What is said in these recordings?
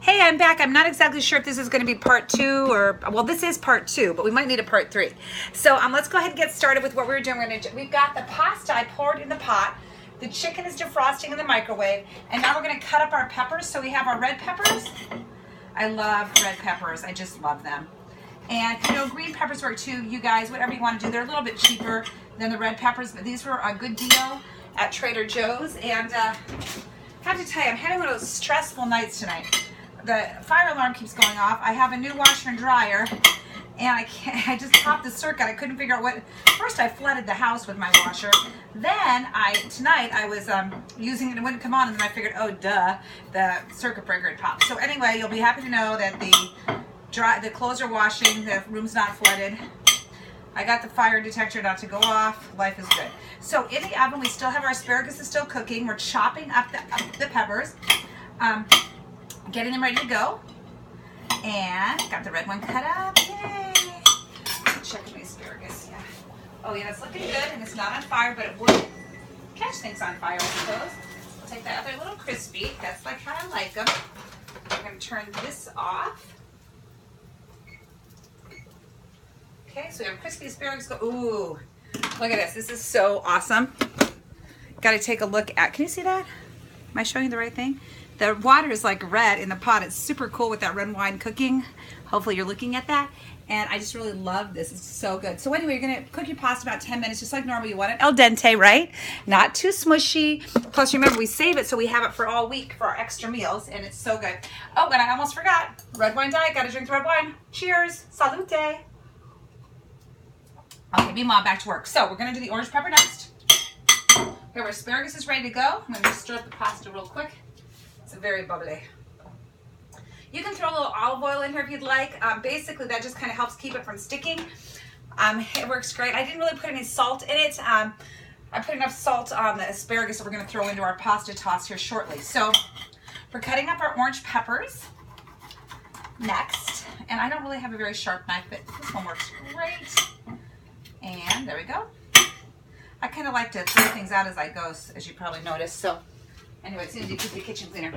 Hey, I'm back. I'm not exactly sure if this is going to be part 2 or, well, this is part 2, but we might need a part 3. So let's go ahead and get started with what we're doing. We've got the pasta I poured in the pot. The chicken is defrosting in the microwave. And now we're going to cut up our peppers. So we have our red peppers. I love red peppers. I just love them. And, you know, green peppers work too, you guys, whatever you want to do. They're a little bit cheaper than the red peppers, but these were a good deal at Trader Joe's. And I have to tell you, I'm having one of those stressful nights tonight. The fire alarm keeps going off. I have a new washer and dryer, and I just popped the circuit. I couldn't figure out what. First, I flooded the house with my washer. Then tonight I was using it and it wouldn't come on, and then I figured, oh duh, the circuit breaker had popped. So anyway, you'll be happy to know that the clothes are washing. The room's not flooded. I got the fire detector not to go off. Life is good. So in the oven, we still have our asparagus is still cooking. We're chopping up the peppers. Getting them ready to go. And got the red one cut up. Yay! Checking my asparagus. Yeah. Oh yeah, it's looking good and it's not on fire, but it would catch things on fire, I suppose. I'll take that other little crispy. That's like how I like them. I'm going to turn this off. Okay, so we have crispy asparagus. Ooh, look at this. This is so awesome. Got to take a look at, can you see that? Am I showing you the right thing? The water is like red in the pot. It's super cool with that red wine cooking. Hopefully you're looking at that. And I just really love this. It's so good. So anyway, you're going to cook your pasta about 10 minutes, just like normal. You want it al dente, right? Not too smushy. Plus, remember, we save it so we have it for all week for our extra meals. And it's so good. Oh, and I almost forgot. Red wine diet. Got to drink the red wine. Cheers. Salute. Okay, meanwhile, back to work. So we're going to do the orange pepper next. Okay, our asparagus is ready to go. I'm going to stir up the pasta real quick. It's very bubbly. You can throw a little olive oil in here if you'd like. Basically, that just kind of helps keep it from sticking. It works great. I didn't really put any salt in it. I put enough salt on the asparagus that we're going to throw into our pasta toss here shortly. So we're cutting up our orange peppers next. And I don't really have a very sharp knife, but this one works great. And there we go. I kind of like to throw things out as I go, as you probably noticed. So anyway, it's easy to keep the kitchen cleaner.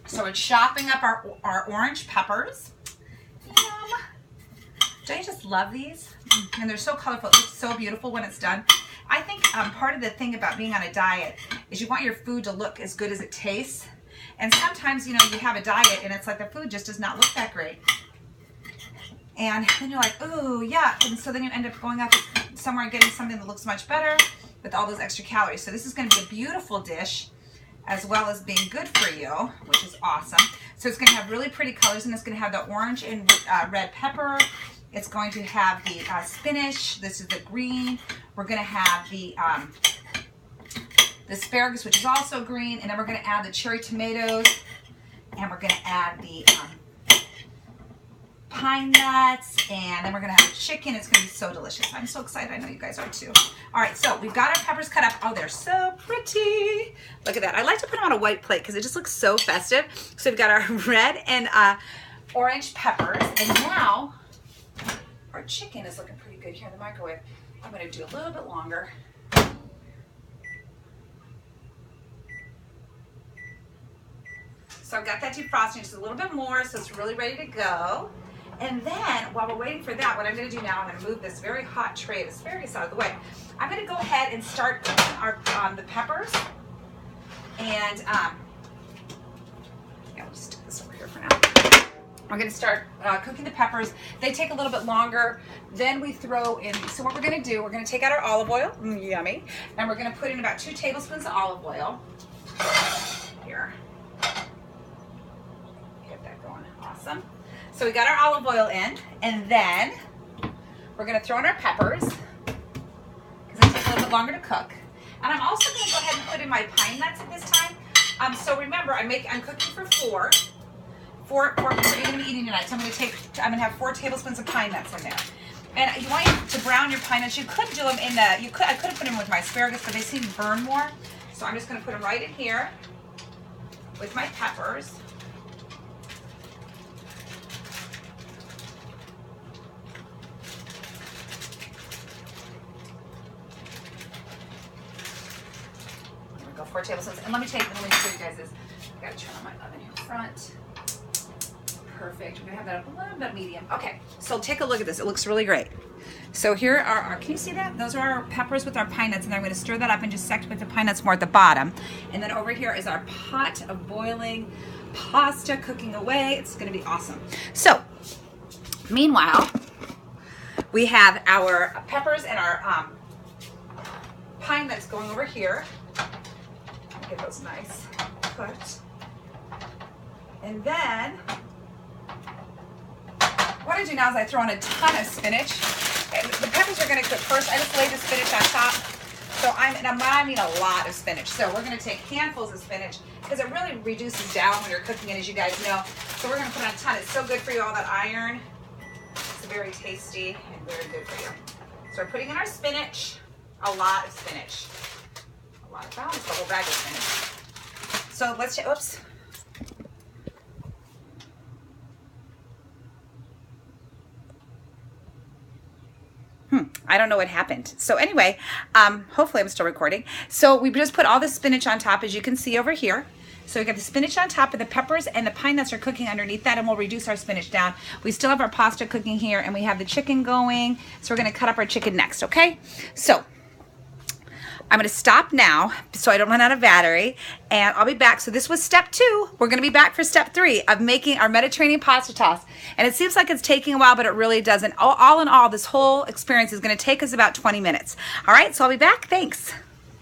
So we're chopping up our orange peppers. Yum. Don't you just love these? And they're so colorful. It looks so beautiful when it's done. I think part of the thing about being on a diet is you want your food to look as good as it tastes. And sometimes, you know, you have a diet and it's like the food just does not look that great. And then you're like, ooh, yeah. And so then you end up going out somewhere and getting something that looks much better with all those extra calories. So this is going to be a beautiful dish, as well as being good for you, which is awesome. So it's going to have really pretty colors, and it's going to have the orange and red pepper. It's going to have the spinach. This is the green. We're going to have the asparagus, which is also green, and then we're going to add the cherry tomatoes, and we're going to add the pine nuts, and then we're going to have the chicken. It's going to be so delicious. I'm so excited. I know you guys are too. All right, so we've got our peppers cut up. Oh, they're so pretty. Look at that. I like to put them on a white plate because it just looks so festive. So we've got our red and orange peppers, and now our chicken is looking pretty good here in the microwave. I'm going to do a little bit longer. So I've got that defrosting just a little bit more, so it's really ready to go. And then, while we're waiting for that, what I'm going to do now, I'm going to move this very hot tray of asparagus out of the way. I'm going to go ahead and start cooking the peppers. And, yeah, we'll just stick this over here for now. We're going to start cooking the peppers. They take a little bit longer. Then we throw in, so what we're going to do, we're going to take out our olive oil, yummy, and we're going to put in about 2 tablespoons of olive oil. Here. Get that going. Awesome. So we got our olive oil in, and then we're going to throw in our peppers because they take a little bit longer to cook. And I'm also going to go ahead and put in my pine nuts at this time. So remember, I'm cooking for four people you're going to be eating tonight. So I'm going to have 4 tablespoons of pine nuts in there. And you want to brown your pine nuts. You could do them in I could have put them with my asparagus, but they seem to burn more. So I'm just going to put them right in here with my peppers. There we go, 4 tablespoons. And let me show you guys this. I gotta turn on my oven here in front. perfect. We're gonna have that up a little bit medium. Okay, so take a look at this. It looks really great. So here are our, can you see that? Those are our peppers with our pine nuts, and I'm gonna stir that up and just sect with the pine nuts more at the bottom. And then over here is our pot of boiling pasta cooking away. It's gonna be awesome. So, meanwhile, we have our peppers and our pine nuts going over here. Get those nice cooked. And then, what I do now is I throw in a ton of spinach. The peppers are gonna cook first. I just lay the spinach on top. So I mean a lot of spinach. So we're gonna take handfuls of spinach because it really reduces down when you're cooking it, as you guys know. So we're gonna put on a ton. It's so good for you, all that iron. It's very tasty and very good for you. So we're putting in our spinach, a lot of spinach. A lot of, almost a whole bag of spinach. So let's, oops. I don't know what happened. So anyway, hopefully I'm still recording. So we just put all the spinach on top, as you can see over here. So we got the spinach on top, of the peppers and the pine nuts are cooking underneath that, and we'll reduce our spinach down. We still have our pasta cooking here, and we have the chicken going. So we're gonna cut up our chicken next, okay? So I'm gonna stop now so I don't run out of battery, and I'll be back. So this was step 2. We're gonna be back for step 3 of making our Mediterranean pasta toss. And it seems like it's taking a while, but it really doesn't. All in all, this whole experience is gonna take us about 20 minutes. All right, so I'll be back, thanks.